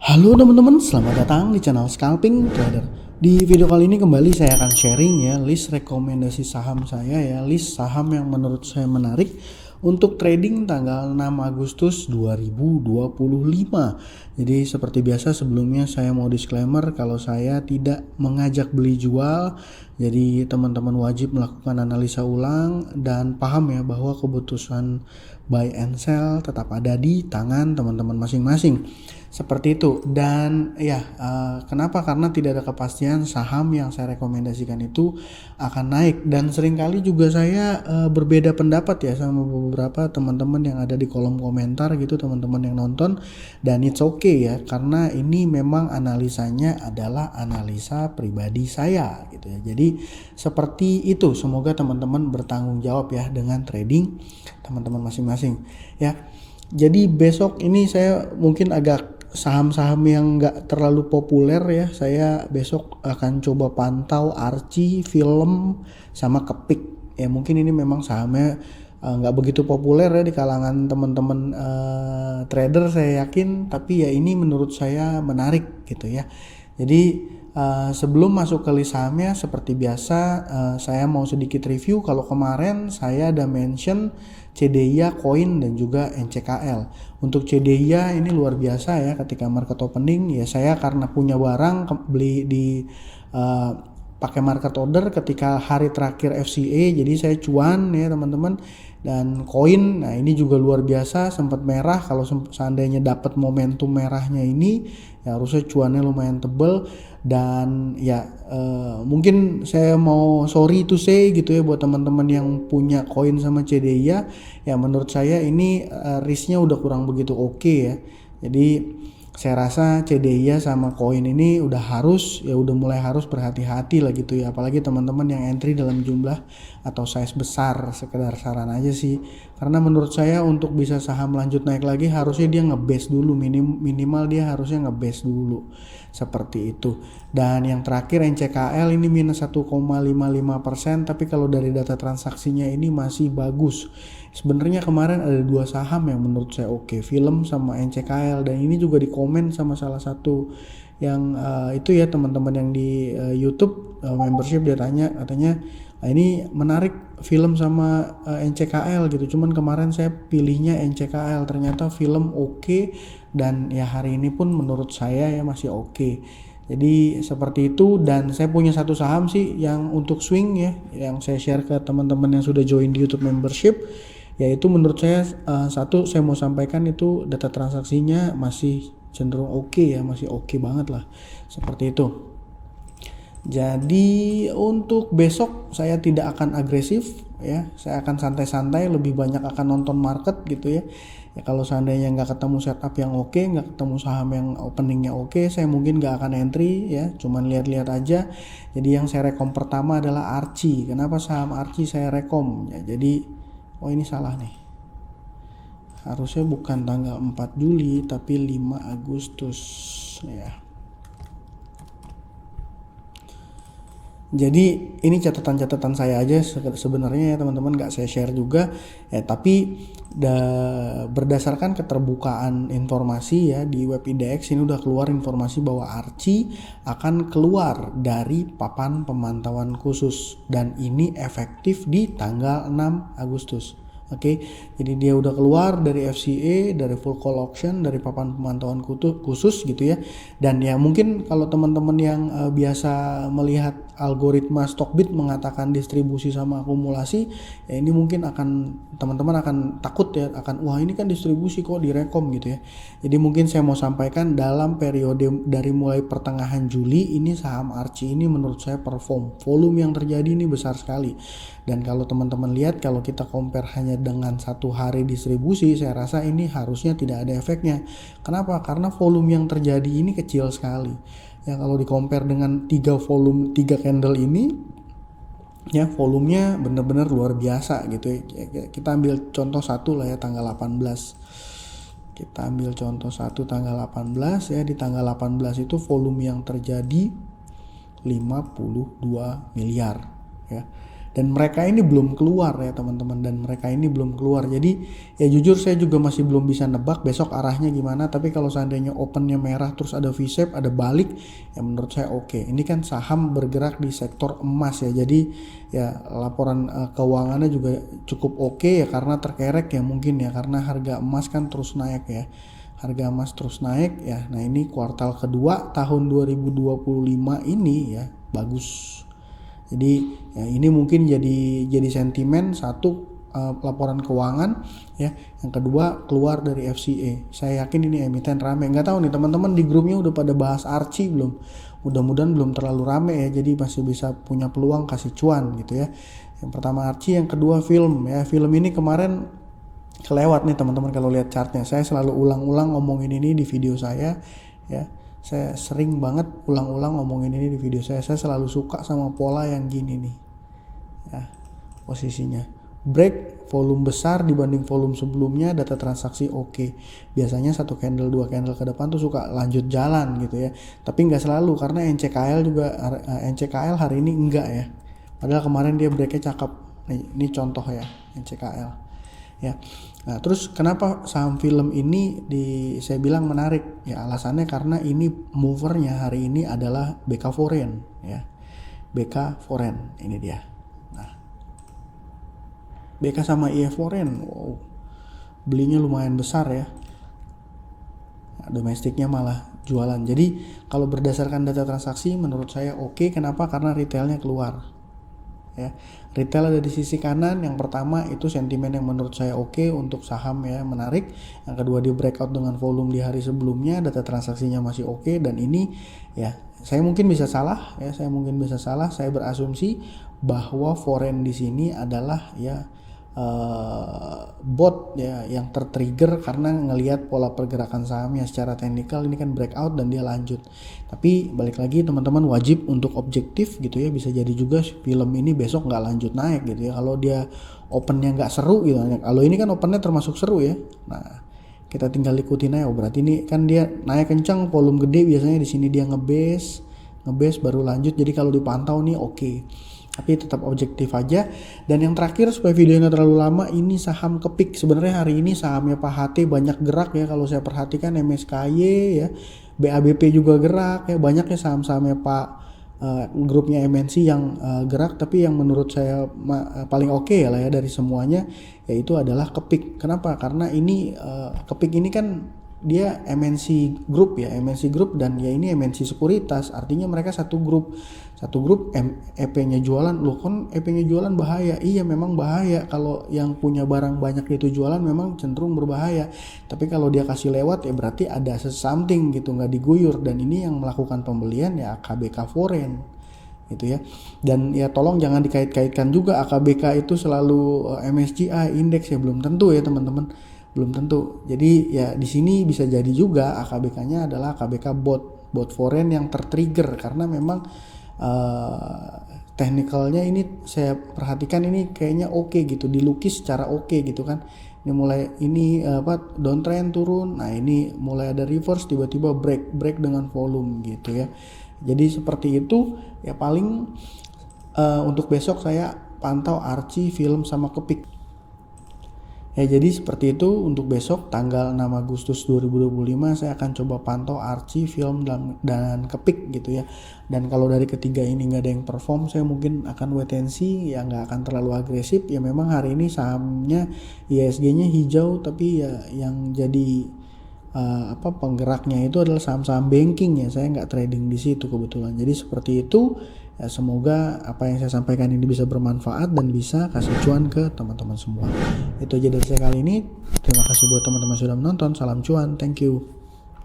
Halo teman-teman, selamat datang di channel Scalping Trader. Di video kali ini kembali saya akan sharing ya list rekomendasi saham saya ya, list saham yang menurut saya menarik untuk trading tanggal 6 Agustus 2025. Jadi seperti biasa sebelumnya saya mau disclaimer kalau saya tidak mengajak beli jual. Jadi teman-teman wajib melakukan analisa ulang dan paham ya bahwa keputusan buy and sell tetap ada di tangan teman-teman masing-masing. Seperti itu. Dan ya kenapa? Karena tidak ada kepastian saham yang saya rekomendasikan itu akan naik. Dan seringkali juga saya berbeda pendapat ya sama beberapa teman-teman yang ada di kolom komentar gitu, teman-teman yang nonton. Dan it's okay ya, karena ini memang analisanya adalah analisa pribadi saya gitu ya. Jadi seperti itu, semoga teman-teman bertanggung jawab ya dengan trading teman-teman masing-masing ya. Jadi besok ini saya mungkin agak saham-saham yang nggak terlalu populer ya, saya besok akan coba pantau Archie, Film, sama Kepik ya. Mungkin ini memang sahamnya nggak begitu populer ya di kalangan teman-teman trader saya yakin, tapi ya ini menurut saya menarik gitu ya. Jadi sebelum masuk ke list sahamnya seperti biasa saya mau sedikit review. Kalau kemarin saya ada mention CDIA, Coin, dan juga NCKL. Untuk CDIA ini luar biasa ya, ketika market opening ya saya karena punya barang beli di pakai market order ketika hari terakhir FCA, jadi saya cuan ya teman-teman. Dan koin, nah ini juga luar biasa, sempat merah. Kalau seandainya dapat momentum merahnya ini ya harusnya cuannya lumayan tebel. Dan ya mungkin saya mau sorry to say gitu ya buat teman-teman yang punya koin sama CDIA ya, menurut saya ini risknya udah kurang begitu oke ya. Jadi saya rasa CDIA sama koin ini udah mulai harus berhati-hati lah gitu ya, apalagi teman-teman yang entry dalam jumlah atau size besar. Sekedar saran aja sih, karena menurut saya untuk bisa saham lanjut naik lagi harusnya dia nge-base dulu, minimal dia harusnya nge-base dulu seperti itu. Dan yang terakhir NCKL ini minus 1,55%, tapi kalau dari data transaksinya ini masih bagus. Sebenarnya kemarin ada dua saham yang menurut saya oke, Film sama NCKL, dan ini juga di komen sama salah satu yang itu ya teman-teman yang di YouTube membership. Dia tanya katanya ini menarik Film sama NCKL gitu, cuman kemarin saya pilihnya NCKL, ternyata Film oke, dan ya hari ini pun menurut saya ya masih oke. Jadi seperti itu. Dan saya punya satu saham sih yang untuk swing ya, yang saya share ke teman-teman yang sudah join di YouTube membership, yaitu menurut saya satu saya mau sampaikan itu data transaksinya masih cenderung oke ya, masih oke banget lah seperti itu. Jadi untuk besok saya tidak akan agresif ya, saya akan santai-santai, lebih banyak akan nonton market gitu ya. Ya kalau seandainya nggak ketemu setup yang oke, nggak ketemu saham yang openingnya oke, saya mungkin nggak akan entry ya, cuman lihat-lihat aja. Jadi yang saya rekom pertama adalah Archie. Kenapa saham Archie saya rekom ya? Jadi ini salah nih, harusnya bukan tanggal 4 Juli tapi 5 Agustus ya. Jadi ini catatan-catatan saya aja sebenarnya ya teman-teman, nggak saya share juga ya, tapi berdasarkan keterbukaan informasi ya di web IDX ini udah keluar informasi bahwa Archie akan keluar dari papan pemantauan khusus, dan ini efektif di tanggal 6 Agustus. Oke, jadi dia udah keluar dari FCA, dari full call auction, dari papan pemantauan khusus gitu ya. Dan ya mungkin kalau teman-teman yang biasa melihat algoritma Stockbit mengatakan distribusi sama akumulasi, ya ini mungkin teman-teman akan takut ya, wah ini kan distribusi kok direkom gitu ya. Jadi mungkin saya mau sampaikan dalam periode dari mulai pertengahan Juli ini saham Archie ini menurut saya perform, volume yang terjadi ini besar sekali. Dan kalau teman-teman lihat, kalau kita compare hanya dengan satu hari distribusi, saya rasa ini harusnya tidak ada efeknya. Kenapa? Karena volume yang terjadi ini kecil sekali. Ya kalau di compare dengan 3 candle ini, ya volumenya benar-benar luar biasa gitu ya. Kita ambil contoh satu lah ya, tanggal 18. Kita ambil contoh satu tanggal 18 ya, di tanggal 18 itu volume yang terjadi 52 miliar ya. dan mereka ini belum keluar ya teman-teman, dan mereka ini belum keluar. Jadi ya jujur saya juga masih belum bisa nebak besok arahnya gimana, tapi kalau seandainya opennya merah terus ada V-shape, ada balik, ya menurut saya oke. Ini kan saham bergerak di sektor emas ya, jadi ya laporan keuangannya juga cukup oke ya, karena terkerek ya mungkin ya, karena harga emas kan terus naik ya. Harga emas terus naik ya. Nah ini kuartal kedua tahun 2025 ini ya bagus. Jadi ya ini mungkin jadi sentimen satu, laporan keuangan ya. Yang kedua keluar dari FCA. Saya yakin ini emiten rame. Nggak tahu nih teman-teman di grupnya udah pada bahas Archie belum? Mudah-mudahan belum terlalu rame ya. Jadi masih bisa punya peluang kasih cuan gitu ya. Yang pertama Archie, yang kedua film ya. Film ini kemarin kelewat nih teman-teman kalau lihat chartnya. Saya selalu ulang-ulang ngomongin ini di video saya ya. Saya sering banget ulang-ulang ngomongin ini di video saya. Saya selalu suka sama pola yang gini nih ya, posisinya break volume besar dibanding volume sebelumnya, data transaksi oke. Biasanya satu candle dua candle ke depan tuh suka lanjut jalan gitu ya, tapi nggak selalu, karena NCKL juga NCKL hari ini enggak ya, padahal kemarin dia breaknya cakep. Ini contoh ya NCKL ya. Nah terus kenapa saham film ini saya bilang menarik ya, alasannya karena ini movernya hari ini adalah BK Foreign ya. BK Foreign ini dia. Nah BK sama IE Foreign, wow, belinya lumayan besar ya. Nah, domestiknya malah jualan. Jadi kalau berdasarkan data transaksi menurut saya oke. Kenapa? Karena retailnya keluar ya. Retail ada di sisi kanan. Yang pertama itu sentimen yang menurut saya oke untuk saham ya, menarik. Yang kedua dia breakout dengan volume di hari sebelumnya, data transaksinya masih oke. Dan ini ya saya mungkin bisa salah ya, saya berasumsi bahwa foreign di sini adalah ya bot ya yang tertrigger karena ngelihat pola pergerakan sahamnya secara teknikal ini kan breakout dan dia lanjut. Tapi balik lagi teman-teman, wajib untuk objektif gitu ya, bisa jadi juga film ini besok nggak lanjut naik gitu ya kalau dia opennya nggak seru gitu. Kalau ini kan opennya termasuk seru ya, nah kita tinggal ikutin aja. Berarti ini kan dia naik kencang, volume gede, biasanya di sini dia ngebase baru lanjut. Jadi kalau dipantau nih oke. Tapi tetap objektif aja. Dan yang terakhir supaya videonya nggak terlalu lama, ini saham kepik. Sebenarnya hari ini sahamnya Pak HT banyak gerak ya, kalau saya perhatikan MSKY ya, BABP juga gerak ya, banyak ya saham-sahamnya Pak grupnya MNC yang gerak. Tapi yang menurut saya paling oke ya lah ya dari semuanya, yaitu adalah kepik. Kenapa? Karena ini kepik ini kan dia MNC Group ya, MNC Group, dan ya ini MNC Sekuritas, artinya mereka satu grup EP-nya jualan. Loh kan EP-nya jualan bahaya? Iya memang bahaya, kalau yang punya barang banyak itu jualan memang cenderung berbahaya. Tapi kalau dia kasih lewat ya berarti ada something gitu, nggak diguyur. Dan ini yang melakukan pembelian ya AKBK Foreign gitu ya. Dan ya tolong jangan dikait-kaitkan juga AKBK itu selalu MSCI indeks ya, belum tentu ya teman-teman, belum tentu. Jadi ya di sini bisa jadi juga AKBK-nya adalah AKBK bot foreign yang tertrigger karena memang teknikalnya ini saya perhatikan ini kayaknya oke gitu, dilukis secara oke gitu kan. Ini mulai ini downtrend turun, nah ini mulai ada reverse, tiba-tiba break dengan volume gitu ya. Jadi seperti itu ya. Paling untuk besok saya pantau Archie, film sama kepik. Ya jadi seperti itu untuk besok tanggal 6 Agustus 2025 saya akan coba pantau Archie, film dan kepik gitu ya. Dan kalau dari ketiga ini nggak ada yang perform, saya mungkin akan wait and see ya, nggak akan terlalu agresif ya. Memang hari ini sahamnya ISG-nya hijau, tapi ya yang jadi penggeraknya itu adalah saham-saham banking ya. Saya nggak trading di situ kebetulan. Jadi seperti itu. Ya, semoga apa yang saya sampaikan ini bisa bermanfaat dan bisa kasih cuan ke teman-teman semua. Itu aja dari saya kali ini. Terima kasih buat teman-teman sudah menonton. Salam cuan. Thank you.